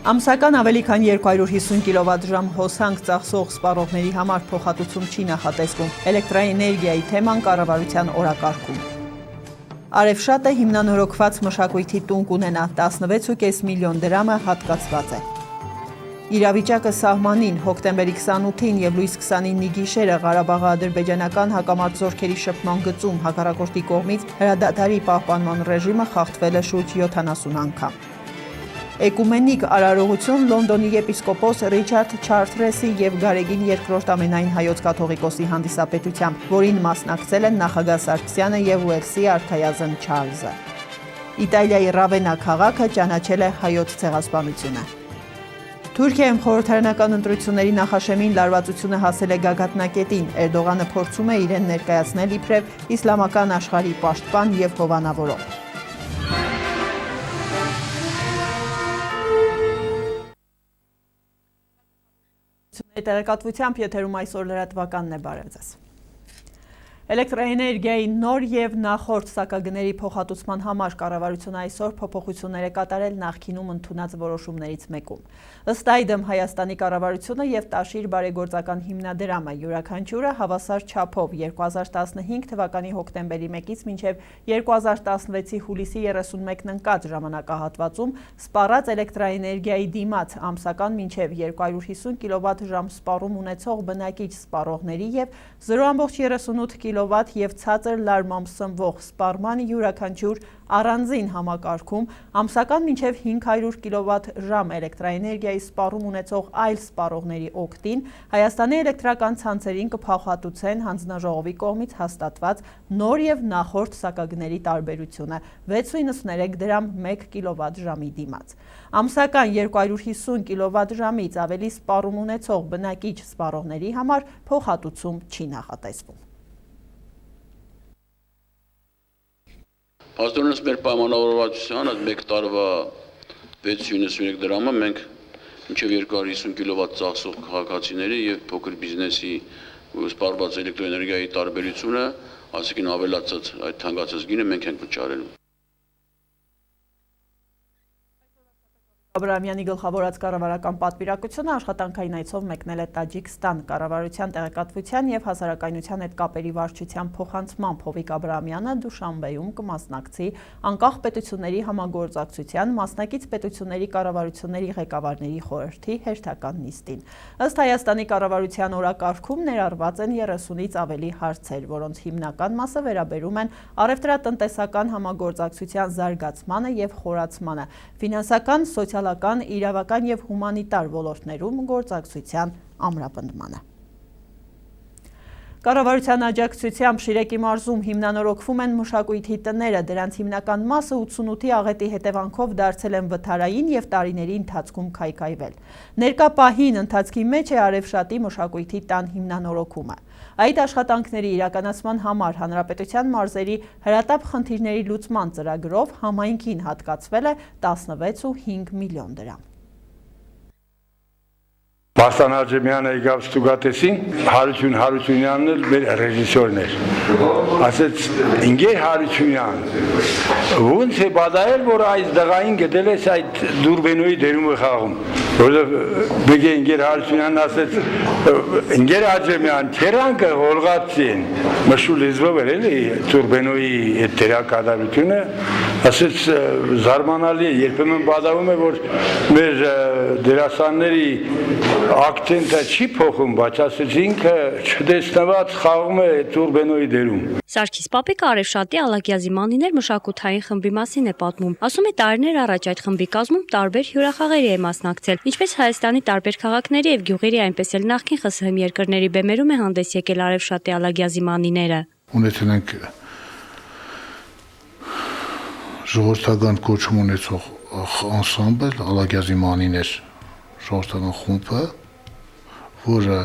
Ամսական ավելի քան 250 կիլովատ-ժամ հոսանք ծախսող սպառողների համար փոխհատուցում չի նախատեսվում։ Էլեկտրաէներգիայի թեման կառավարության օրակարգում։ Արևշատը հիմնանորոգված մշակույթի տուն կունենա, 16.5 միլիոն դրամը հատկացված է։ Իրավիճակը սահմանին, հոկտեմբերի 28-ին եւ լույս 29-ի գիշերը Ղարաբաղի-ադրբեջանական հակամարտ զորքերի շփման գծում հակառակորդի կողմից հրադադարի պահպանման ռեժիմը խախտվել է շուրջ 70 անգամ։ Էկումենիկ արարողություն Լոնդոնի եպիսկոպոս Ռիչարդ Չարթրեսի եւ Գարեգին II ամենայն հայոց կաթողիկոսի հանդիսապետությամբ, որին մասնակցել են նախագահ Սարգսյանը եւ Ուելսի արքայազն Չարլզը։ Իտալիայի Ռավենա քաղաքը ճանաչել է հայոց ցեղասպանությունը։ Թուրքիայում խորհրդարանական ընտրությունների նախաշեմին լարվածությունը հասել է գագաթնակետին։ Էրդողանը փորձում է իրեն ներկայացնել իբրև իսլամական աշխարհի պաշտպան եւ հովանավորող։ Տեղեկատվությամբ եթերում այսօր լրատվականն է, բարև ձեզ։ Էլեկտրաէներգիայի նոր եւ նախորդ սակագների փոխհատուցման համար կառավարությունը այսօր փոփոխություններ է կատարել նախկինում ընդունած որոշումներից մեկում։ Ըստ այդմ Հայաստանի կառավարությունը եւ Տաշիր բարեգործական հիմնադրամը յուրաքանչյուրը հավասար չափով 2015 թվականի հոկտեմբերի 1-ից մինչեւ 2016-ի հուլիսի 31-ն ընկած ժամանակահատվածում սպառած էլեկտրաէներգիայի դիմաց ամսական մինչեւ 250 կիլովատ-ժամ սպառում ունեցող բնակիչ սպառողների եւ 0.38 կիլովատ եւ ցածր լարմամբ սնվող սպառման յուրաքանչյուր առանձին համակարգում ամսական մինչև 500 կիլովատ-ժամ էլեկտրաէներգիայի սպառում ունեցող այլ սպառողների օգտին Հայաստանի էլեկտրական ցանցերին կփոխհատուցեն հանձնաժողովի կողմից հաստատված նոր եւ նախորդ սակագների տարբերությունը 6.93 դրամ 1 կիլովատ-ժամի դիմաց։ Ամսական 250 կիլովատ-ժամից ավելի սպառում ունեցող բնակիչ սպառողների համար փոխհատուցում չի նախատեսվում։ Աստորոնս մեր պայմանավորվածության այդ 1 տարվա 6.93 դրամը մենք մինչև 250 կիլովատ ծախսող քաղաքացիների եւ փոքր բիզնեսի սպառված էլեկտրոէներգիայի տարբերությունը, այսինքն ավելացած այդ թանկացած գինը մենք ենք վճարելու։ Աբրահամյանի գլխավորած կառավարական պատվիրակությունը աշխատանքային այցով մեկնել է Տաջիկստան։ Կառավարության տեղեկատվության եւ հասարակայնության հետ կապերի վարչության փոխանցման Հովիկ Աբրահամյանը Դուշանբեում կմասնակցի անկախ պետությունների համագործակցության մասնակից պետությունների կառավարությունների ղեկավարների խորհրդի հերթական նիստին։ Ըստ Հայաստանի կառավարության օրակարգում ներառված են 30-ից ավելի հարցեր, որոնց հիմնական մասը վերաբերում են առևտրատնտեսական համագործակցության զարգացմանը եւ խորացմանը, ֆինանսական, սոցիալական, իրավական եւ հումանիտար ոլորտներում գործակցության ամրապնդմանը։ Կառավարության աջակցությամբ Շիրեկի մարզում հիմնանորոգվում են մշակույթի տները, դրանց հիմնական մասը 88-ի աղետի հետևանքով դարձել են վթարային եւ տարիների ընթացքում քայքայվել։ Ներկա պահին ընթացքի մեջ է Արևշատի մշակույթի տան հիմնանորոգումը։ Այդ աշխատանքների իրականացման համար հանրապետության մարզերի հրատապ խնդիրների լուծման ծրագրով համայնքին հատկացվել է 16.5 միլիոն դրամ։ Վասան Աջեմյանը եկավ ստուգատեսին, Հարություն Հարությունյանն էլ մեր ռեժիսորն էր։ Ասեց, ինգեր Հարությունյան, ոնց է բադայել, որ այս դղային գտել ես այդ դուրբենոյի դերումը խաղում։ Որովհետև բեգե ինգեր Հարությունյանն ասեց, ինգեր Աջեմյան, թերանքը հոլղացի են, մշու լեզվով էր էլի դուրբենոյի այդ դերակատարությունը, ասեց զարմանալի է, երբեմն բադավում է, որ մեր դերասանների ակցենտը չի փոխում, բայց ասեց ինքը չտեսնված խաղում է Տուրբենոյի դերում։ Սարգիս Պապիկը Արևշատի Ալագյազի մանիներ մշակութային խմբի մասին է պատմում։ Ասում է տարիներ առաջ այդ խմբի կազմում տարբեր հյուրախաղերի է մասնակցել, ինչպես Հայաստանի տարբեր քաղաքների եւ գյուղերի, այնպես էլ նախկին ԽՍՀՄ երկրների բեմերում է հանդես եկել Արևշատի Ալագյազի մանիները։ Ունեցել ենք ժողովրդական կոչում ունեցող անսամբլ Ալագյազի մանիներ ժողովրդական խումբը, որը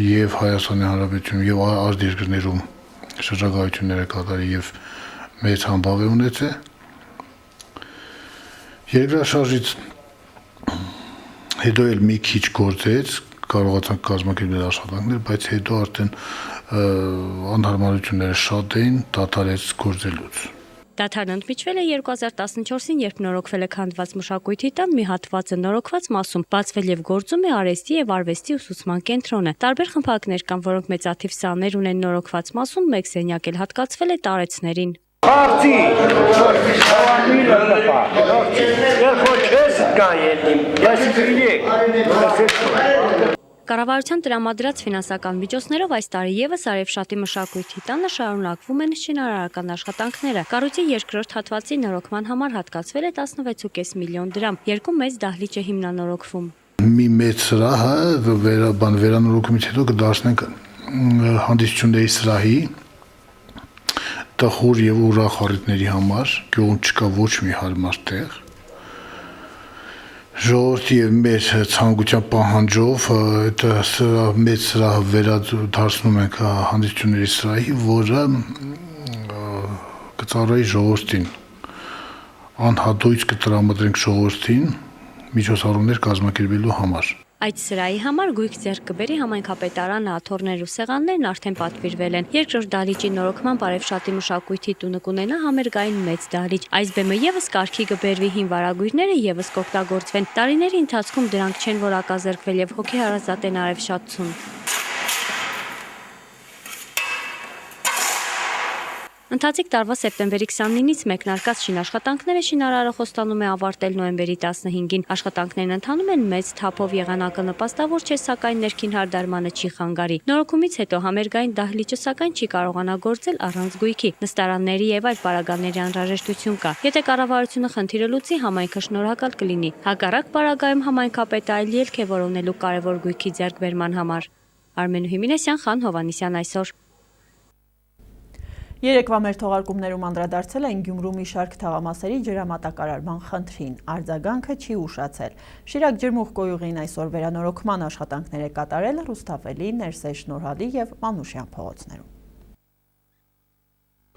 եւ Հայաստանի Հանրապետությունում եւ արտերկրներում շրջագայություններ է կատարել եւ մեծ համբավ է ունեցել։ Երկրաշարժից հետո էլ մի քիչ գործեց, կարողացանք կազմակերպել աշխատանքներ, բայց հետո արդեն անհարմարությունները շատ էին, դադարեց գործելուց։ Դադարն ընդմիջվել է 2014-ին, երբ նորոգվել է քանդված մշակույթի տան մի հատվածը նորոգված մասում, բացվել եւ գործում է արհեստի եւ արվեստի ուսուցման կենտրոնը։ Տարբեր խմբակներ կան, որոնք մեծաթիվ սաներ ունեն նորոգված մասում, մեկ սենյակ էլ հատկացվել է տարեցներին։ Կառավարության տրամադրած ֆինանսական միջոցներով այս տարի եւս Արևշատի մշակույթի տանը շարունակվում են շինարարական աշխատանքները։ Կառույցի երկրորդ հատվածի նորոգման համար հատկացվել է 16.5 միլիոն դրամ։ Երկու մեծ դահլիճ է հիմնանորոգվում։ Մի մեծ սրահը վերանորոգումից հետո կդարձնենք հանդիսությունների սրահի տխուր եւ ուրախ առիթների համար, գյուղում չկա ոչ մի հարմար տեղ։ Ժողովրդի եւ մեր ցանկության պահանջով այդ մեծ սրահը վերադարձնում ենք հանդիսությունների սրահի, որը կծառայի ժողովրդին, անհատույց կտրամադրենք ժողովրդին միջոցառումներ կազմակերպելու համար։ Այդ սրահի համար գույք ձեռք կբերի համայնքապետարանը, աթոռներ ու սեղաններն արդեն պատվիրվել են։ Երկրորդ դահլիճի նորոգմամբ Արևշատի մշակույթի տունը կունենա համերգային մեծ դահլիճ։ Այս բեմը եւս կարգի կբերվի, հին վարագույրները եւս կօգտագործվեն։ Տարիների ընթացքում դրանք չեն որակազերկվել եւ հոգեհարազատ են Արևշատցուն։ Ընթացիկ տարվա սեպտեմբերի 29-ից մեկնարկած շինաշխատանքները շինարարը խոստանում է ավարտել նոյեմբերի 15-ին։ Աշխատանքներն ընթանում են մեծ թափով, եղանակը նպաստավոր չէ, սակայն ներքին հարդարմանը չի խանգարի։ Նորոգումից հետո համերգային դահլիճը սակայն չի կարողանա գործել առանց գույքի։ Նստարանների եւ այլ պարագաների անհրաժեշտություն կա։ Եթե կառավարությունը խնդիրը լուծի, համայնքը շնորհակալ կլինի։ Հակառակ պարագայում համայնքապետը այլ ելք է որոնելու կարևոր գույքի ձեռքբերման համար։ Արմեն Հիմինեսյան, Խան Հովանիսյան այսօր։ Երեկվա մեր թողարկումներում անդրադարձել են Գյումրու մի շարք թաղամասերի ջրամատակարարման խնդրին, արձագանքը չի ուշացել։ Շիրակ ջրմուղ կոյուղին այսօր վերանորոգման աշխատանքներ է կատարել Ռուսթավելի, Ներսես Շնորհալի եւ Մանուշյան փողոցներում։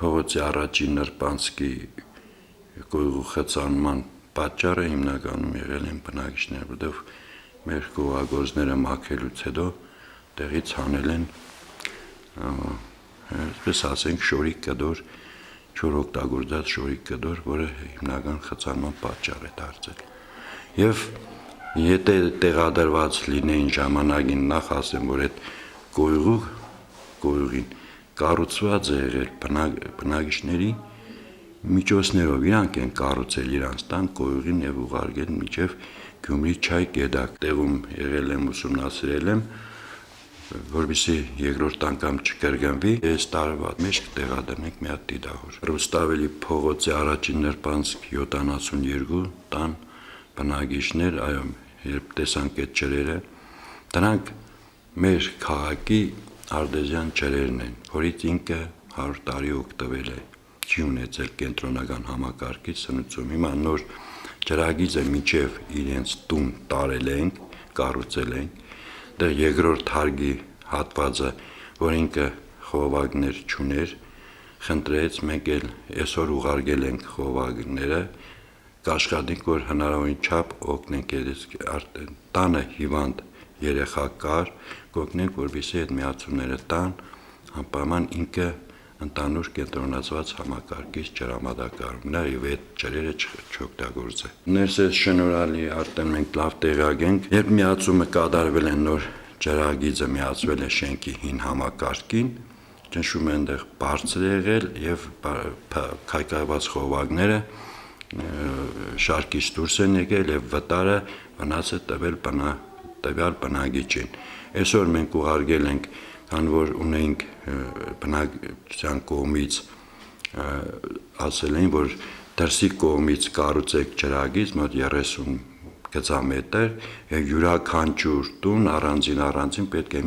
Փողոցի առաջին նրբանցքի կոյուղու խցանման պատճառը հիմնականում եղել են բնակիչները, որտեղ մեր գյուղագործները մաքրելուց հետո տեղից հանել են այսպես ասենք շորիկ կդոր, չօգտագործած շորիկ կդոր, որը հիմնական խցանման պատճառ է դարձել։ Եվ եթե տեղադրված լինեին ժամանակին, նախ ասեմ, որ այդ կոյուղին կառուցված է եղել բնակիչների միջոցներով, իրանք են կառուցել իրանց տան կոյուղին եւ ուղարկել մինչեւ Գյումրի Չայ Գեդակ, տեղում եղել եմ, ուսումնասիրել եմ, որպեսզի երկրորդ անգամ չկրկնվի, այս տարվա մեջ կտեղադրենք մի հատ դիտահոր։ Ռուստավելի փողոցի առաջին նրբանցք 72 տան բնակիչներ, այո, երբ տեսանք այդ ջրերը, դրանք մեր քաղաքի արտեզյան ջրերն են, որից ինքը 100 տարի օգտվել է, չի ունեցել կենտրոնական համակարգի սնուցում։ Հիմա նոր ջրագիծը մինչև իրենց տուն տարել ենք, կառուցել ենք, դեռ երկրորդ հարգի հատվածը, որ ինքը խողովակներ չուներ, խնդրեց, մենք էլ այսօր ուղարկել ենք խողովակները, կաշխատենք, որ հնարավորին չափ օգնենք տանը հիվանդ երեխա կար, կօգնենք, որպեսզի այդ միացումները տան, անպայման ինքը ընդանուր կենտրոնացված համակարգից ջրամատակարարում, նաև այդ ջրերը չօգտագործել։ Ներսես Շնորհալի արդեն մենք լավ տեղյակ ենք, երբ միացումը կատարվել է նոր ջրագիծը միացվել է շենքի հին համակարգին, ճնշումը այնտեղ բարձր է եղել եւ քայքայված խողովակները շարքից դուրս են եկել եւ վտարը վնաս է տվյալ բնակիչին։ Այսօր մենք ուղարկել ենք, քան որ ունենք բնակչության կողմից ասել են, որ դրսի կողմից կառուցեք ջրագիծ մոտ 30 գծամետր եւ յուրաքանչյուր տուն առանձին պետք է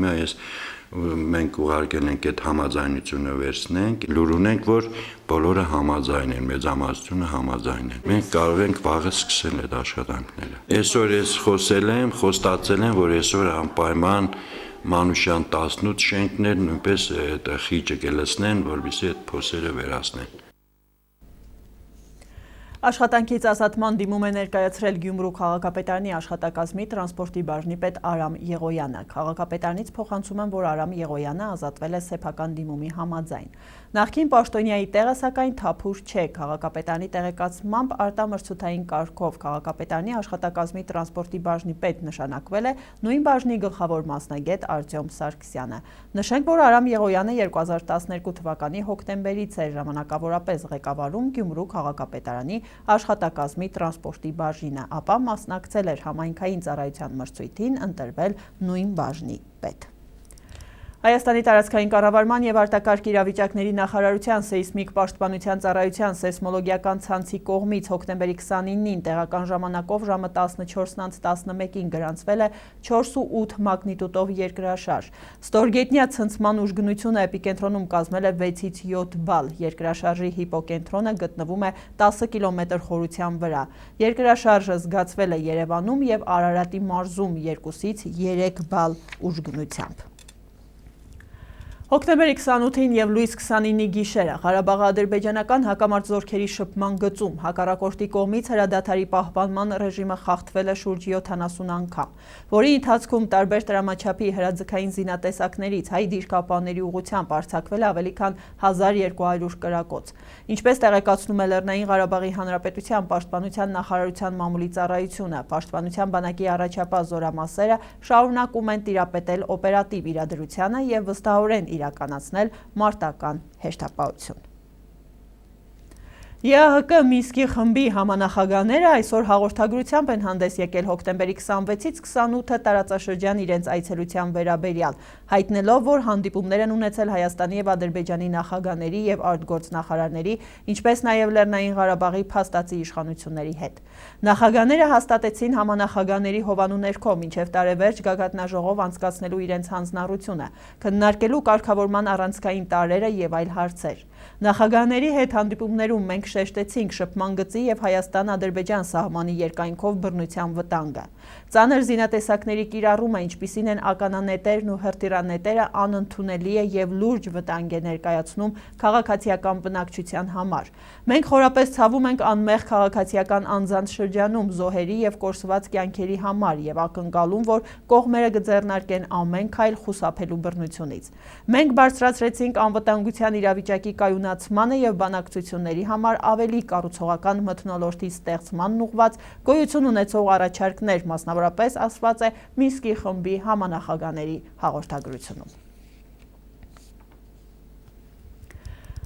մենք ուղարկել ենք այդ համաձայնությունը վերցնենք, լուր ունենք, որ բոլորը համաձայն են, մեծամասնությունը համաձայն են։ Մենք կարող ենք վաղը սկսել այդ աշխատանքները։ Այսօր ես խոստացել եմ, որ այսօր անպայման Մանուշյան 18 շենքներ նույնպես այդ խիճը կլցնեն, որպեսզի այդ փոսերը վերացնեն։ Աշխատանքից ազատման դիմում է ներկայացրել Գյումրու քաղաքապետարանի աշխատակազմի տրանսպորտի բաժնի պետ Արամ Եղոյանը։ Քաղաքապետարանից փոխանցում են, որ Արամ Եղոյանը ազատվել է սեփական դիմումի համաձայն։ Նախկին պաշտոնյայի տեղը սակայն թափուր չէ։ Քաղաքապետարանի տեղեկացմամբ արտամրցութային կարգով քաղաքապետարանի աշխատակազմի տրանսպորտի բաժնի պետ նշանակվել է նույն բաժնի գլխավոր մասնագետ Արտյոմ Սարգսյանը։ Նշենք, որ Արամ Եղոյանը 2012 թվականի հոկտեմբերից է ժամանակավորապես ղեկավարում Գյումրու քաղաքապետարանի աշխատակազմի տրանսպորտի բաժինը, ապա մասնակցել էր համայնքային ծառայության մրցույթին, ընտրվել նույն բաժնի պետ։ Հայաստանի տարածքային կառավարման եւ արտակարգ իրավիճակների նախարարության սեյսմիկ պաշտպանության ծառայության սեյսմոլոգիական ցանցի կողմից հոկտեմբերի 29-ին տեղական ժամանակով ժամը 14:11-ին գրանցվել է 4.8 մագնիտուդով երկրաշարժ։ Ստորգետնյա ցնցման ուժգնությունը էպիկենտրոնում կազմել է 6-ից 7 բալ։ Երկրաշարժի հիպոկենտրոնը գտնվում է 10 կիլոմետր խորության վրա։ Երկրաշարժը զգացվել է Երևանում եւ Արարատի մարզում 2-ից 3 բալ ուժգնությամբ։ Հոկտեմբերի 28-ին եւ լույս 29-ի գիշերը Ղարաբաղի ադրբեջանական հակամարտ զորքերի շփման գծում հակառակորդի կողմից հրադադարի պահպանման ռեժիմը խախտվել է շուրջ 70 անգամ, որի ընթացքում տարբեր տրամաչափի հրաձգային զինատեսակներից հայ դիրքապահների ուղղությամբ արձակվել է ավելի քան 1200 կրակոց։ Ինչպես տեղեկացնում է Լեռնային Ղարաբաղի Հանրապետության պաշտպանության նախարարության մամուլի ծառայությունը, պաշտպանության բանակի առաջապահ զորամասերը շարունակում են տիրապետել օպերատիվ իրադրությանը եւ վստահորեն իրականացնել մարտական հերթապահություն։ ԵԱՀԿ Մինսկի խմբի համանախագահները այսօր հաղորդագրությամբ են հանդես եկել հոկտեմբերի 26-ից 28-ը տարածաշրջան իրենց այցելության վերաբերյալ, հայտնելով, որ հանդիպումներ են ունեցել Հայաստանի եւ Ադրբեջանի նախագահների եւ արտգործնախարարների, ինչպես նաեւ Լեռնային Ղարաբաղի փաստացի իշխանությունների հետ։ Նախագահները հաստատեցին համանախագահների հովանու ներքո մինչև տարեվերջ գագաթնաժողով անցկացնելու իրենց հանձնառությունը, քննարկելու կարգավորման առանցքային տարրերը եւ այլ հարցեր։ Նախագահների հետ հանդիպումներում մենք շեշտեցինք շփման գծի եւ Հայաստան-Ադրբեջան սահմանի երկայնքով բռնության վտանգը։ Ծանր զինատեսակների կիրառումը, ինչպիսին են ականանետերն ու հրթիռանետերը, անընդունելի է եւ լուրջ վտանգ է ներկայացնում քաղաքացիական բնակչության համար։ Մենք խորապես ցավում ենք անմեղ քաղաքացիական անձանց շրջանում զոհերի եւ կորսված կյանքերի համար եւ ակնկալում, որ կողմերը կձեռնարկեն ամեն քայլ խուսափելու բռնությունից։ Մենք բարձրացրեցինք անվտանգության իրավիճակի կայունացմանը եւ բանակցությունների համար ավելի կառուցողական մթնոլորտի ստեղծմանն ուղղված գոյություն ունեցող առաջարկներ, մասնավորապես ասված է Մինսկի խմբի համանախագահների հաղորդագրությունում։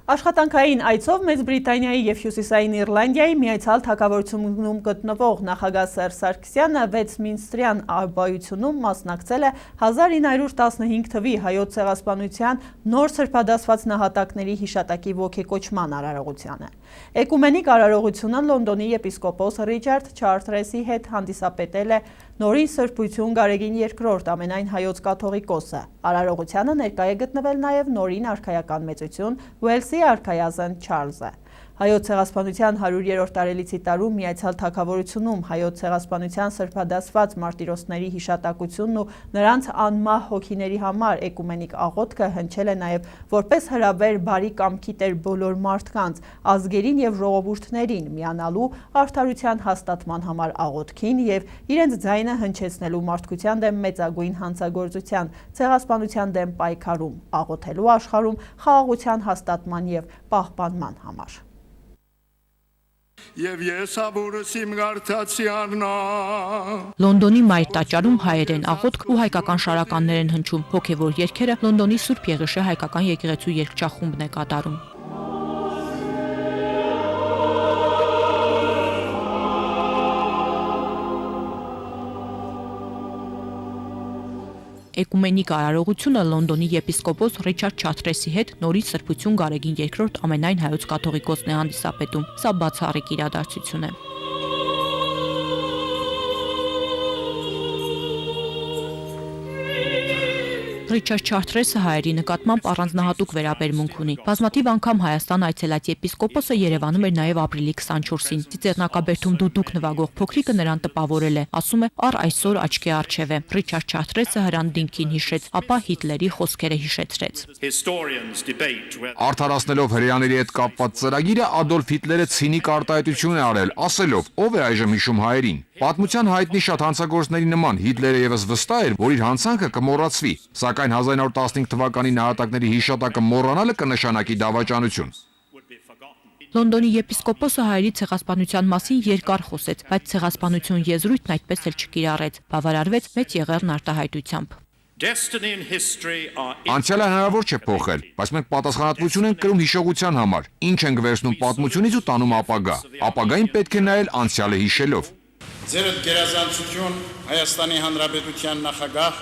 Աշխատանքային այցով Մեծ Բրիտանիայի եւ Հյուսիսային Իռլանդիայի միացյալ թագավորությունում գտնվող նախագահ Սերժ Սարգսյանը Վեստմինսթրյան արբայությունում մասնակցել է 1915 թվի հայոց ցեղասպանության նոր սրբադասված նահատակների հիշատակի ոգեկոչման արարողությանը։ Էկումենիկ արարողությունը Լոնդոնի եպիսկոպոս Ռիչարդ Չարթրեսի հետ հանդիսապետել է Նորին Սրբություն Գարեգին II ամենայն հայոց կաթողիկոսը։ Արարողությանը ներկայ է գտնվել նաև Նորին արքայական մեծություն Ուելսի արքայազն Չարլզը։ Հայոց ցեղասպանության 100-րդ տարելիցի տարում Միացյալ Թագավորությունում հայոց ցեղասպանության սրբադասված մարտիրոսների հիշատակությունն ու նրանց անմահ հոգիների համար էկումենիկ աղոթքը հնչել է նաև որպես հրավեր բարի կամքի տեր բոլոր մարդկանց, ազգերին եւ ժողովուրդներին միանալու արդարության հաստատման համար աղոթքին եւ իրենց ձայնը հնչեցնելու մարդկության դեմ մեծագույն հանցագործության, ցեղասպանության դեմ պայքարում, աղոթելու աշխարհում խաղաղության հաստատման եւ պահպանման համար։ Եվ ես հավուրս իմ գարթացի առնա։ Լոնդոնի մայր տաճարում հայերեն աղոթք ու հայկական շարականներ են հնչում։ Հոգևոր երգերը Լոնդոնի Սուրբ Եղիշե հայկական եկեղեցու երգչախումբն է կատարում։ Էկումենիկ արարողությունը Լոնդոնի եպիսկոպոս Ռիչարդ Չարթրեսի հետ Նորից Սրբություն Գարեգին II ամենայն հայոց կաթողիկոսն է հանդիսապետում։ Սա բացառիկ իրադարձություն է։ Ռիչարդ Չարթրեսը հայերի նկատմամբ առանձնահատուկ վերաբերմունք ունի։ Բազմաթիվ անգամ Հայաստան այցելած եպիսկոպոսը Երևանում էր նաև ապրիլի 24-ին։ Ծիծեռնակաբերդում դուդուկ նվագող փոքրիկը նրան տպավորել է, ասում է՝ «Առ այսօր աչքի առջև է»։ Ռիչարդ Չարթրեսը հրանդինքին հիշեց, ապա Հիտլերի խոսքերը հիշեցրեց։ Արդարացնելով հրեաների հետ կապված ծրագիրը Ադոլֆ Հիտլերը ցինիկ արտահայտություն է արել, ասելով՝ ով է այժմ հիշում հայերին։ Պատմության հայտնի շատ հանցագործների նման Հիտլերը եւս վստահ էր, որ իր հանցանքը կմոռացվի, սակայն 1915 թվականի նահատակների հիշատակը մոռանալը կնշանակի դավաճանություն։ Լոնդոնի եպիսկոպոսը հայերի ցեղասպանության մասին երկար խոսեց, բայց ցեղասպանություն եզրույթն այդպես էլ չկիրառեց, բավարարվեց մեծ եղեռն արտահայտությամբ։ Անցյալը հնարավոր չէ փոխել, բայց մենք պատասխանատվություն ենք կրում հիշողության համար, ինչ ենք վերցնում պատմությունից ու տանում ապագա։ Ապագային պետք է նայել անցյալը հիշելով։ Ձերդ գերազանցություն Հայաստանի Հանրապետության նախագահ,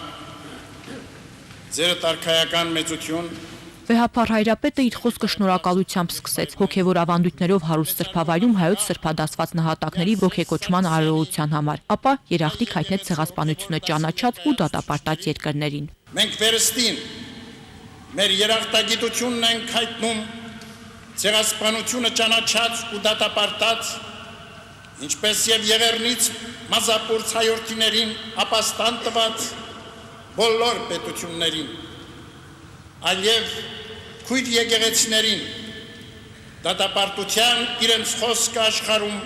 ձերդ արքայական մեծություն, Վեհափառ Հայրապետը իր խոսքը շնորհակալությամբ սկսեց, հոգևոր ավանդույթներով հարուստ սրբավայրում հայոց սրբադասված նահատակների ոգեկոչման արարողության համար, ապա երախտիկ հայտնեց ցեղասպանությունը ճանաչած ու դատապարտած երկրներին։ մենք վերստին մեր երախտագիտությունն ենք հայտնում ցեղասպանությունը ճանաչած ու դատապարտած, ինչպես եւ եղեռնից մազապուրց հայրենիներին ապաստան տված բոլոր պետություններին, այլև քույր եկեղեցիներին դատապարտության իրենց խոսքը աշխարհում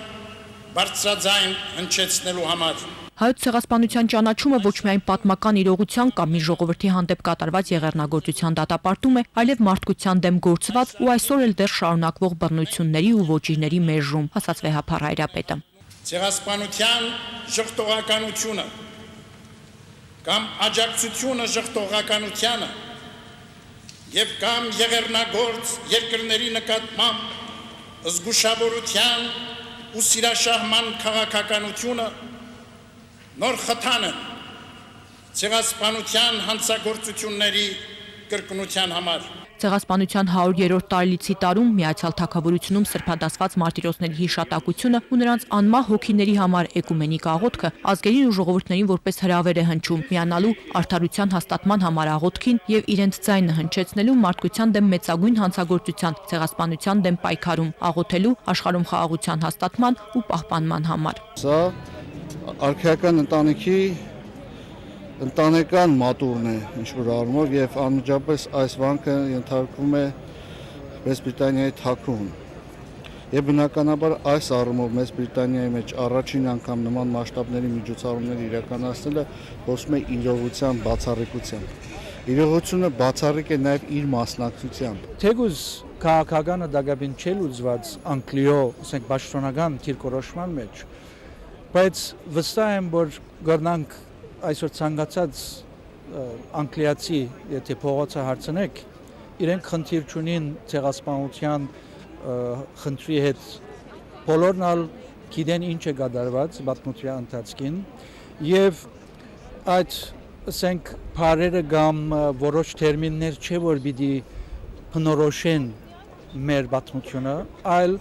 բարձրաձայն հնչեցնելու համար։ Հայոց ցեղասպանության ճանաչումը ոչ միայն պատմական իրողության կամ մի ժողովրդի հանդեպ կատարված եղեռնագործության դատապարտում է, այլև մարդկության դեմ գործված ու այսօր էլ դեռ շարունակվող բռնությունների ու ոճիրների մերժում, ասաց Վեհափառ Հայրապետը։ Ցեղասպանության ժխտողականությունը կամ աջակցությունը ժխտողականությանը եւ կամ եղեռնագործ երկրների նկատմամբ զգուշավորության ու սիրաշահման քաղաքականությունը նոր խթան է ցեղասպանության հանցագործությունների կրկնության համար։ Ցեղասպանության 100-րդ տարելիցի տարում Միացյալ Թագավորությունում սրբադասված մարտիրոսների հիշատակությունը ու նրանց անմահ հոգիների համար էկումենիկ աղոթքը ազգերին ու ժողովուրդներին որպես հրավեր է հնչում միանալու արդարության հաստատման համար աղոթքին եւ իրենց ձայնը հնչեցնելու մարդկության դեմ մեծագույն հանցագործության ցեղասպանության դեմ պայքարում աղոթելու աշխարհում խաղաղության հաստատման ու պահպանման համար։ Սա արքայական ընտանիքի ընտանեկան մատուրն է ինչ-որ առումով եւ անմիջապես այս վանքը ենթարկվում է Մեծ Բրիտանիայի թագուհուն։ Եվ բնականաբար այս առումով Մեծ Բրիտանիայի մեջ առաջին անգամ նման մասշտաբների միջոցառումներ իրականացնելը խոսում է իրողության բացառիկությամբ։ Իրողությունը բացառիկ է նաեւ իր մասնակցությամբ։ Թեգուզ քաղաքականը դակաբին չել ուզված անկլիո, ասենք պաշտոնական դիրքորոշման մեջ, բայց վստահ եմ, որ գտնանք այսօր ցանկացած անգլիացի, եթե փողոցը հարցնեք, իրենք խնդիր չունին ցեղասպանության խնդրի հետ, բոլորն ալ գիտեն ինչ է կատարված պատմության ընթացքին եւ այդ ասենք բարերը կամ որոշ տերմիններ չէ որ պիտի բնորոշեն մեր պատմությունը, այլ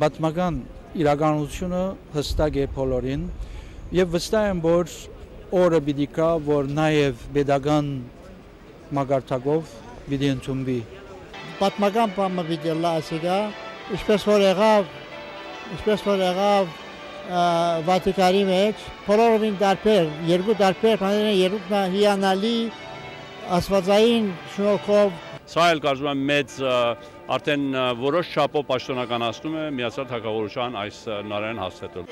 պատմական իրականությունը հստակ է բոլորին եւ վստահ եմ որ օրը պիտի կա, որ նաև pedagogan մագարտակով պիտի ընդունվի։ Պատմական բանը պիտի լասիգա, ինչպես որ եղավ Վատիկանի մեջ, բոլորովին դարբեր, երկու դարբեր, երկու հիանալի աստվածային շնորհքով։ Սա էլ կարծում եմ մեծ արդեն որոշ չափով պաշտոնականացնում է Միացյալ Թագավորության այս նարեն հասցետել։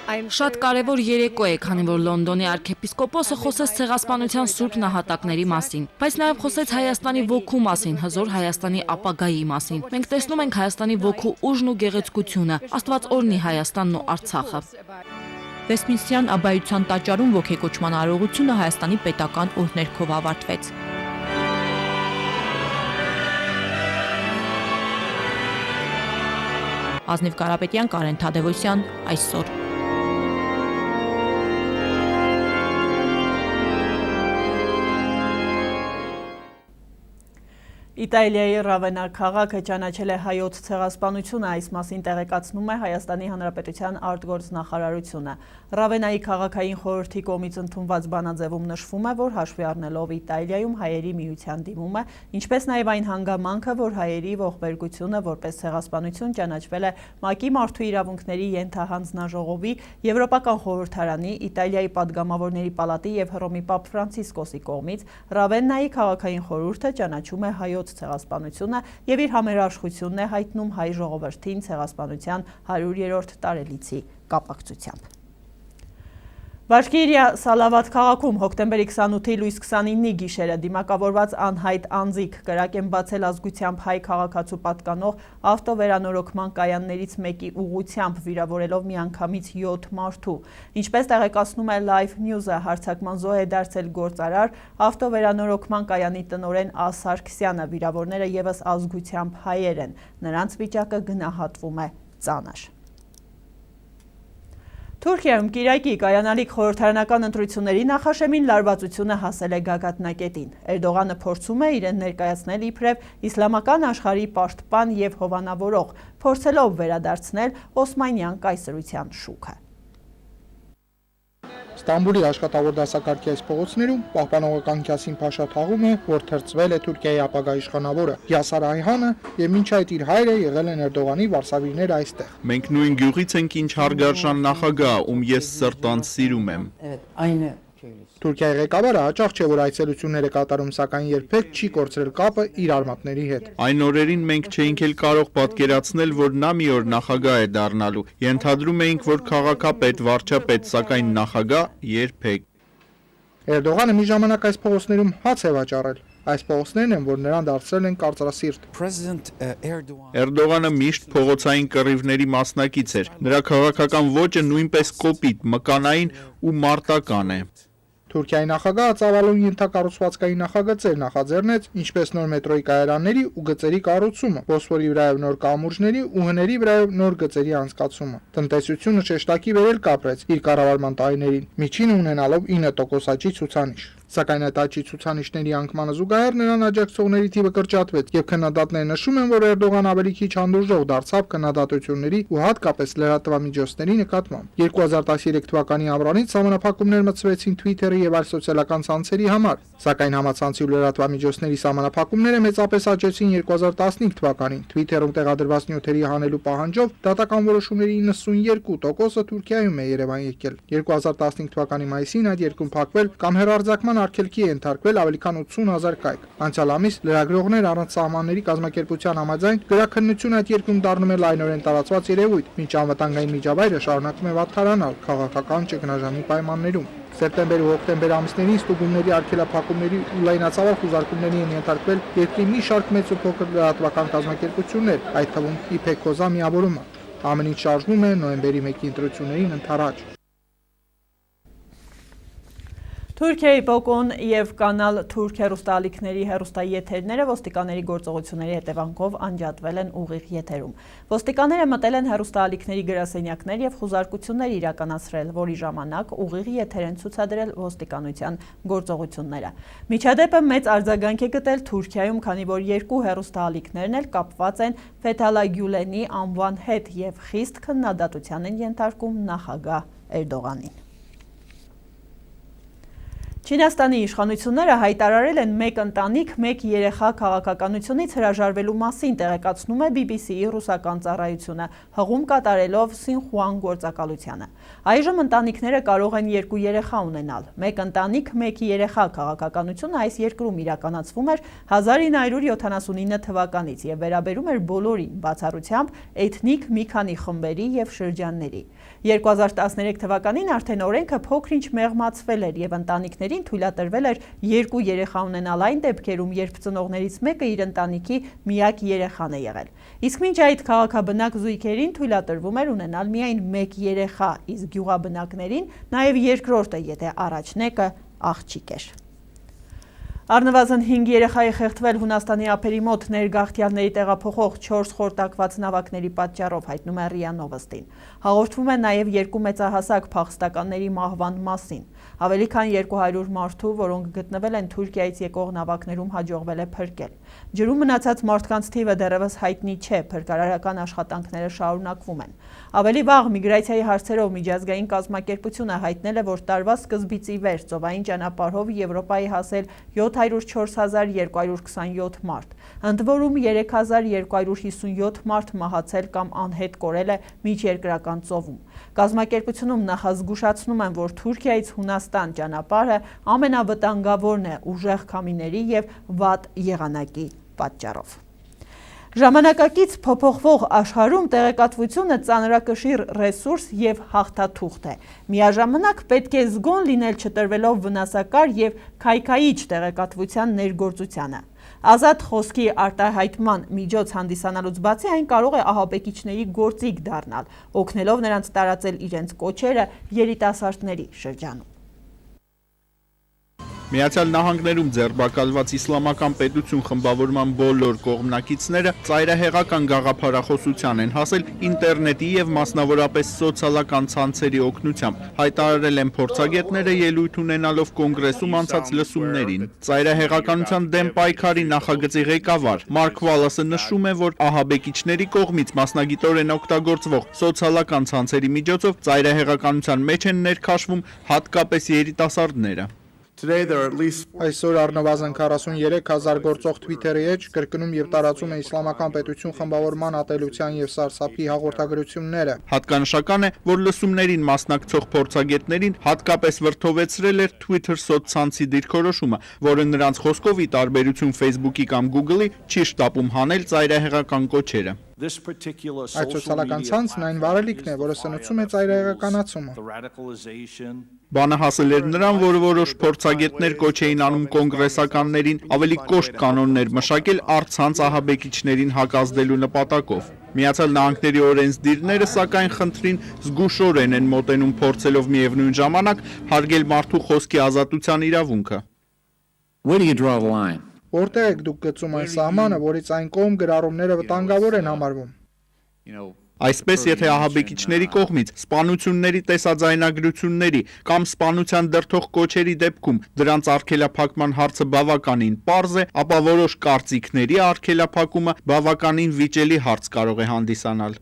Շատ կարևոր երեկո է, քանի որ Լոնդոնի arczepiskopos-ը խոսեց ցեղասպանության սուրբ նահատակների մասին, բայց նաև խոսեց Հայաստանի ոգու մասին, հզոր Հայաստանի ապագայի մասին։ Մենք տեսնում ենք Հայաստանի ոգու ուժն ու գեղեցկությունը, Աստված օրհնի Հայաստանն ու Արցախը։ Վեսթմինսթրյան աբայության տաճարում ոգեկոչման արարողությունը Հայաստանի պետական օրհներգով ավարտվեց։ Ազնիվ Կարապետյան, Կարեն Թադևոսյան, այսօր։ Իտալիայի Ռավենա քաղաքը ճանաչել է հայոց ցեղասպանությունը, այս մասին տեղեկացնում է Հայաստանի Հանրապետության արտգործնախարարությունը։ Ռավենայի քաղաքային խորհրդի կողմից ընդունված բանաձևում նշվում է, որ հաշվի առնելով Իտալիայում հայերի միության դիմումը, ինչպես նաև այն հանգամանքը, որ հայերի ողբերգությունը որպես ցեղասպանություն ճանաչվել է ՄԱԿ-ի մարդու իրավունքների ենթահանձնաժողովի, Եվրոպական խորհրդարանի, Իտալիայի падգամավորների պալատի եւ Հռոմի Պապ Ֆրանցիսկոսի կողմից, Ռավենայի քաղաքային խորհուրդը ճանաչում է հայոց ցեղասպանությունը եւ իր համերաշխությունն է հայտնում հայ ժողովրդին ցեղասպանության 100-րդ տարելիցի կապակցությամբ։ Բաշկիրիա Սալավաթ քաղաքում հոկտեմբերի 28-ի լույս 29-ի գիշերը դիմակավորված անհայտ անձիկ կրակ են բացել ազգությամբ հայ քաղաքացու պատկանող ավտովերանորոգման կայաններից մեկի ուղղությամբ վիրավորելով միանգամից 7 մարդու։ Ինչպես տեղեկացնում է Live News-ը, հարձակման զոհ է դարձել գործարար ավտովերանորոգման կայանի տնօրեն Սարգսյանը, վիրավորները ևս ազգությամբ հայեր են։ Նրանց վիճակը գնահատվում է ծանր։ Թուրքիայում Կիրակի կայանալիք խորհրդարանական ընտրությունների նախաշեմին լարվածությունը հասել է գագաթնակետին։ Էրդողանը փորձում է իրեն ներկայացնել իբրև իսլամական աշխարհի պաշտպան եւ հովանավորող, փորձելով վերադարձնել օսմանյան կայսրության շուքը։ Ստամբուլի աշխատավոր դասակարգի այս փողոցներում պահպանողական Քյասին Փաշա թաղում է, որ թերծվել է Թուրքիայի ապագա իշխանավորը Յասար Այհանը եւ մինչ այդ իր հայրը եղել են Էրդողանի վարսավիրները այստեղ։ Մենք նույն գյուղից ենք, ինչ հարգարժան նախագահ, ում ես սրտանց սիրում եմ։ Թուրքիայի ղեկավարը հաճախ չէ, որ այցելություններ է կատարում, սակայն երբեք չի կորցրել կապը իր արմատների հետ։ Այն օրերին մենք չէինք էլ կարող պատկերացնել, որ նա մի օր նախագահ է դառնալու։ Ենթադրում էինք, որ քաղաքապետ, վարչապետ, սակայն նախագահ երբեք։ Էրդողանը մի ժամանակ այս փողոցներում հաց է վաճառել։ Այս փողոցներն են, որ նրան դարձրել են կարծրասիրտ։ Էրդողանը միշտ փողոցային կռիվների մասնակից էր։ Նրա քաղաքական ոճը նույնպես կոպիտ, մկանային ու մարտական է։ Թուրքիայի նախագահը ծավալուն ենթակառուցվածքային նախագծեր նախաձեռնեց, ինչպես նոր մետրոյի կայարանների ու գծերի կառուցումը, Բոսֆորի վրայով նոր կամուրջների ու հների վրայով նոր գծերի անցկացումը։ Տնտեսությունը շեշտակի վերել կապրեց իր կառավարման տարիներին, միջինը ունենալով 9% աճի ցուցանիշ։ Սակայն այդ աճի ցուցանիշների անկմանը զուգահեռ նրան աջակցողների թիվը կրճատվեց, եւ քննադատները նշում են, որ Էրդողան ավելի քիչ հանդուրժող դարձավ քննադատությունների ու հատկապես լրատվամիջոցների նկատմամբ։ 2013 թվականի ամռանից սահմանափակումներ մտցվեցին Twitter-ի եւ այլ սոցիալական ցանցերի համար, սակայն համացանցի ու լրատվամիջոցների սահմանափակումները մեծապես աճեցին 2015 թվականին։ Twitter-ում տեղադրված նյութերի հանելու պահանջով դատական որոշումների 92%-ը Թուրքիայում է Երևան եկել։ 2015 թվականի մայիսին այդ երկրում փակվել կամ հեռարձակման արգելքի է ենթարկվել ավելի քան 80,000 կայք։ Անցյալ ամիս լրագրողներ առանց սահմանների կազմակերպության համաձայն գրաքննություն այդ երկրում դառնում է լայնորեն տարածված երևույթ, մինչ անվտանգային միջավայրը շարունակում է վատթարանալ քաղաքական ճգնաժամի պայմաններում։ Սեպտեմբեր ու հոկտեմբեր ամիսներին ստուգումների, արգելափակումների ու լայնածավալ խուզարկումների են ենթարկվել երկրի մի շարք մեծ ու փոքր լրատվական կազմակերպություններ, այդ թվում IPEC-OZA միավորումը։ Ամեն ինչ շարժվում է նոյեմբերի 1-ի ընտրություններին ընդառաջ։ Թուրքիայի Բոկոն եւ Կանալ Թուրք հեռուստաալիքների հեռուստաեթերները ոստիկանների գործողությունների հետևանքով անջատվել են ուղիղ եթերում։ Ոստիկանները մտել են հեռուստաալիքների գրասենյակներ եւ խուզարկություններ իրականացրել, որի ժամանակ ուղիղ եթեր են ցուցադրել ոստիկանության գործողությունները։ Միջադեպը մեծ արձագանք է գտել Թուրքիայում, քանի որ երկու հեռուստաալիքներն էլ կապված են Ֆեթալա Գյուլենի անվան հետ եւ խիստ քննադատության են ենթարկում նախագահ Էրդողանին։ Չինաստանի իշխանությունները հայտարարել են մեկ ընտանիք, մեկ երեխա քաղաքականությունից հրաժարվելու մասին, տեղեկացնում է BBC-ի ռուսական ծառայությունը, հղում կատարելով Սինխուան գործակալությանը։ Այժմ ընտանիքները կարող են 2 երեխա ունենալ։ Մեկ ընտանիք, մեկ երեխա քաղաքականությունը այս երկրում իրականացվում էր 1979 թվականից եւ վերաբերում էր բոլորին, բացառությամբ էթնիկ մի քանի խմբերի եւ շրջանների։ 2013 թվականին արդեն օրենքը փոքր-ինչ մեղմացվել էր եւ ընտանիքներին թույլատրվել էր 2 երեխա ունենալ այն դեպքերում, երբ ծնողներից մեկը իր ընտանիքի միակ երեխան է եղել։ Իսկ մինչ այդ քաղաքաբնակ զույգերին թույլատրվում էր ունենալ միայն 1 երեխա, իսկ գյուղաբնակներին նաև երկրորդը, եթե առաջնեկը աղջիկ էր։ Առնվազն 5 երեխայի խեղդվել Հունաստանի ափերի մոտ ներգաղթյալների տեղափոխող 4 խորտակված նավակների պատճառով, հայտնում է ՌԻԱ Նովոստին։ Հաղորդվում է նաև 2 մեծահասակ փախստականների մահվան մասին։ Ավելի քան 200 մարդու, որոնք գտնվել են Թուրքիայից եկող նավակներում, հաջողվել է փրկել։ Ջրում մնացած մարդկանց թիվը դեռևս հայտնի չէ, փրկարարական աշխատանքները շարունակվում են։ Ավելի վաղ միգրացիայի հարցերով միջազգային կազմակերպությունը հայտնել է, որ տարվա սկզբից ի վեր ծովային ճանապարհով Եվրոպայի հասել 704,227 մարդ, ընդ որում 3257 մարդ մահացել կամ անհետ կորել է միջերկրական ծովում։ Կազմակերպությունում նախազգուշացնում են, որ Թուրքիայից Հունաստան ճանապարհը ամենավտանգավորն է ուժեղ քամիների և վատ եղանակի պատճառով։ Ժամանակակից փոփոխվող աշխարհում տեղեկատվությունը ծանրակշիռ ռեսուրս և հաղթաթուղթ է։ Միաժամանակ պետք է զգոն լինել չտրվելով վնասակար և քայքայիչ տեղեկատվության ներգործությանը։ Ազատ խոսքի արտահայտման միջոց հանդիսանալուց բացի այն կարող է ահաբեկիչների գործիք դառնալ, օգնելով նրանց տարածել իրենց կոչերը երիտասարդների շրջանում։ Միացյալ Նահանգներում ձերբակալված իսլամական պետություն խմբավորման բոլոր կողմնակիցները ծայրահեղական գաղափարախոսության են հասել ինտերնետի և մասնավորապես սոցիալական ցանցերի օգնությամբ, հայտարարել են փորձագետները ելույթ ունենալով կոնգրեսում անցած լսումներին։ Ծայրահեղականության դեմ պայքարի նախագծի ղեկավար Մարկ Վալասը նշում է, որ ահաբեկիչների կողմից մասնագիտորեն օգտագործվող սոցիալական ցանցերի միջոցով ծայրահեղականության մեջ են ներքաշվում հատկապես երիտասարդները։ Այսօր առնվազն 43,000 գործող Twitter-ի էջ կրկնում և տարածում է իսլամական պետություն խմբավորման ատելության և սարսափի հաղորդագրությունները։ Հատկանշական է, որ լսումներին մասնակցող փորձագետներին հատկապես վրդովեցրել էր Twitter սոցցանցի դիրքորոշումը, որը նրանց խոսքով ի տարբերություն Facebook-ի կամ Google-ի չի շտապում հանել ծայրահեղական կոչերը։ Այդ սոցիալական ցանցն այն վարելիքն է, որը սնուցում է ծայրահեղականացումը։ Բանը հասել էր նրան, որ որոշ փորձագետներ կոչ էին անում կոնգրեսականներին ավելի կոշտ կանոններ մշակել առցանց ահաբեկիչներին հակազդելու նպատակով։ Միացյալ Նահանգների օրենսդիրները սակայն խնդրին զգուշորեն են մոտենում, փորձելով միևնույն ժամանակ հարգել մարդու խոսքի ազատության իրավունքը։ Որտեղ եք դուք գծում այն սահմանը, որից այն կողմ գրառումները վտանգավոր են համարվում։ Այսպես, եթե ահաբեկիչների կողմից սպանությունների տեսաձայնագրությունների կամ սպանության դրդող կոչերի դեպքում դրանց արգելափակման հարցը բավականին պարզ է, ապա որոշ կարծիքների արգելափակումը բավականին վիճելի հարց կարող է հանդիսանալ։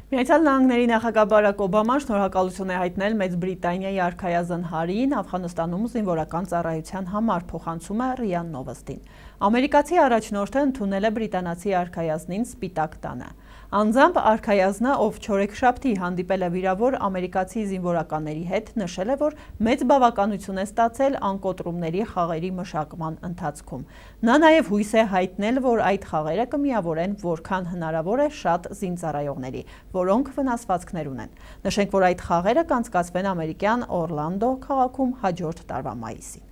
Միացյալ Նահանգների նախագահ Բարակ Օբաման շնորհակալություն է հայտնել Մեծ Բրիտանիայի արքայազն Հարիին Աֆղանստանում զինվորական ծառայության համար, փոխանցում է ՌԻԱ Նովոստին։ Ամերիկացի առաջնորդը ընդունել է բրիտանացի արքայազնին Սպիտակ տանը։ Անձամբ արքայազնը, ով չորեքշաբթի հանդիպել է վիրավոր ամերիկացի զինվորականների հետ, նշել է, որ մեծ բավականություն է ստացել անկոտրումների խաղերի մշակման ընթացքում։ Նա նաև հույս է հայտնել, որ այդ խաղերը կմիավորեն որքան հնարավոր է շատ զինծառայողների, որոնք վնասվածքներ ունեն։ Նշենք, որ այդ խաղերը կանցկացվեն ամերիկյան Օրլանդո քաղաքում հաջորդ տարվա մայիսին։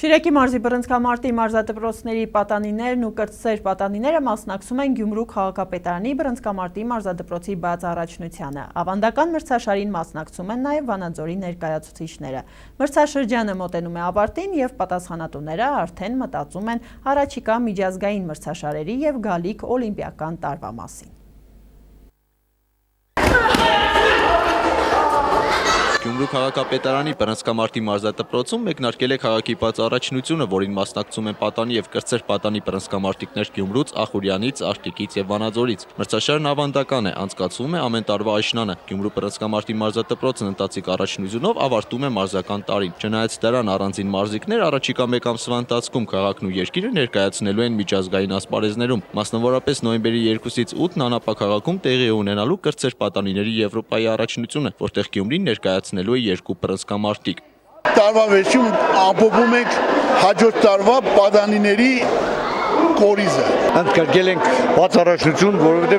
Շիրակի մարզի բռնցքամարտի մարզադպրոցների պատանիներն ու կրտսեր պատանիները մասնակցում են Գյումրու քաղաքապետարանի բռնցքամարտի մարզադպրոցի բաց առաջնությանը։ Ավանդական մրցաշարին մասնակցում են նաև Վանաձորի ներկայացուցիչները։ Մրցաշրջանը մոտենում է ավարտին և պատասխանատուները արդեն մտածում են առաջիկա միջազգային մրցաշարերի և գալիք օլիմպիական տարվա մասին։ Գյումրու քաղաքապետարանի բռնցքամարտի մարզադպրոցում մեկնարկել է քաղաքի բաց առաջնությունը, որին մասնակցում են պատանի և կրտսեր պատանի բռնցքամարտիկներ Գյումրուց, Ախուրյանից, Արտիկից և Վանաձորից։ Մրցաշարն ավանդական է, անցկացվում է ամեն տարվա աշնանը։ Գյումրու բռնցքամարտի մարզադպրոցն ընթացիկ առաջնությունով ավարտում է մարզական տարին։ Չնայած դրան առանձին մարզիկներ առաջիկա մեկ ամսվա ընթացքում քաղաքն ու երկիրը ներկայացնելու են միջազգային ասպարեզներում։ Մասնավորապես նոյեմբերի 2-ից 8-ն Անապա քաղաքում տեղի է ունենալու կրտսեր պատանիների Եվրոպայի առաջնությունը, որտեղ Գյումրին ներկայացնելու է 2 բռնցքամարտիկ։ Տարվա վերջում ամփոփում ենք հաջորդ տարվա պատանիների կորիզը։ Ընդգրկել ենք բաց առաջնություն, որովհետև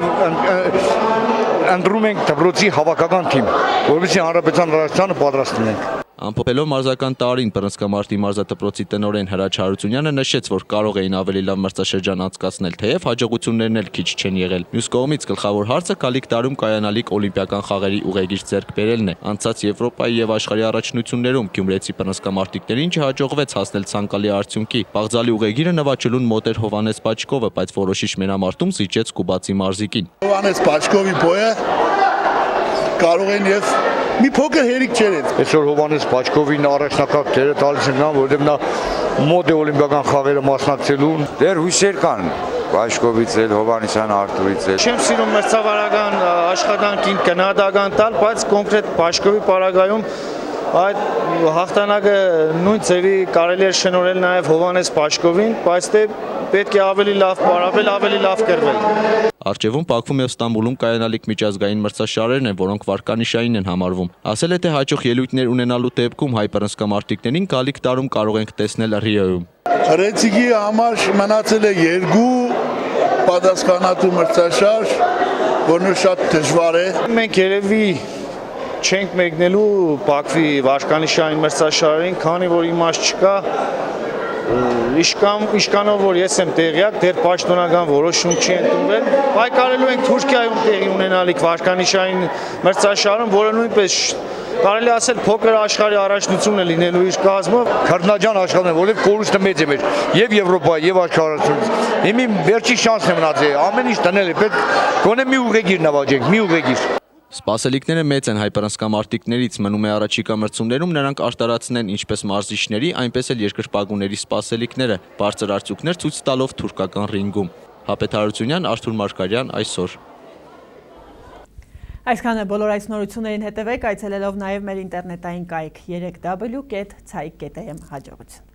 ընտրում ենք դպրոցի հավաքական թիմ, որովհետեւ հանրապետության առաջնությանը պատրաստ լինենք։ Ամփոփելով մարզական տարին բռնցքամարտի մարզադպրոցի տնօրեն Հրաչ Հարությունյանը նշեց, որ կարող էին ավելի լավ մրցաշրջան անցկացնել, թեև հաջողություններն էլ քիչ չեն եղել։ Մյուս կողմից գլխավոր հարցը գալիք տարում կայանալիք օլիմպիական խաղերի ուղեգիր ձեռք բերելն է։ Անցած Եվրոպայի եւ աշխարհի առաջնություններում գյումրեցի բռնցքամարտիկներին չհաջողվեց հասնել ցանկալի արդյունքի։ Բաղձալի ուղեգիրը նվաճելուն մոտ էր Հովհաննես Պաչկովը, բայց որոշիչ մենամարտում զիջեց Կուբացի մարզիկին։ Հովհաննես Պաչկովի բոյը կարող են եւ մի փոքր հերիք չերեց։ Այսօր Հովհաննես Պաչկովին առաջնակարգ դերը տալիս են նրան, որովհետեւ նա մոտ է օլիմպիական խաղերը մասնակցելուն։ Դեռ հույսեր կան Պաչկովից էլ, Հովհաննեսյան Արտուրից էլ։ Չեմ սիրում մրցավարական աշխատանքին գնահատական տալ, բայց կոնկրետ Պաչկովի պարագայում այդ հաղթանակը նույն ձևի կարելի է շնորհել նաև Հովհաննես Պաչկովին, բայց դե պետք է ավելի լավ պարապել, ավելի լավ կրվել։ Արջևում, Բաքվում եւ Ստամբուլում կայանալիք միջազգային մրցաշարերն են, որոնք վարկանիշային են համարվում։ Ասել է, թե հաջող ելույթներ ունենալու դեպքում հայ բռնցքամարտիկներին գալիք տարում կարող ենք տեսնել Ռիոյում։ Ռեցիկի համար մնացել է 2 պատասխանատու մրցաշար, որն շատ դժվար է։ Մենք երևի չենք մեկնելու Բաքվի վարկանիշային մրցաշարերին, քանի որ իմաստ չկա։ Իշկանով որ ես եմ տեղյակ, դեռ պաշտոնական որոշում չի ընդունվել, պայքարելու ենք Թուրքիայում տեղի ունենալիք վարկանիշային մրցաշարում, որը նույնպես կարելի ասել փոքր աշխարհի առաջնությունն է լինելու իր կազմով։ Քրտնաջան աշխատեն, որովհետև կորուստը մեծ է մեր եւ Եվրոպայի եւ աշխարհացությունից։ Հիմի վերջի շանսն է մնացել, ամեն ինչ տնել է, պետք գոնե մի ուղեգիր նվաճենք, մի ուղեգիր։ Սպասելիքները մեծ են հայ բռնցքամարտիկներից, մնում է առաջիկա մրցումներում նրանք արտարացնեն ինչպես մարզիչների, այնպես էլ երկրպագուների սպասելիքները, բարձր արդյունքներ ցույց տալով թուրքական ռինգում։ Հապետ Հարությունյան, Արթուր Մարգարյան, այսօր։ Այսքանը բոլոր այս նորություններին հետևեք, այցելելով նաև մեր ինտերնետային կայք 3w.ցայք.am հաջողություն։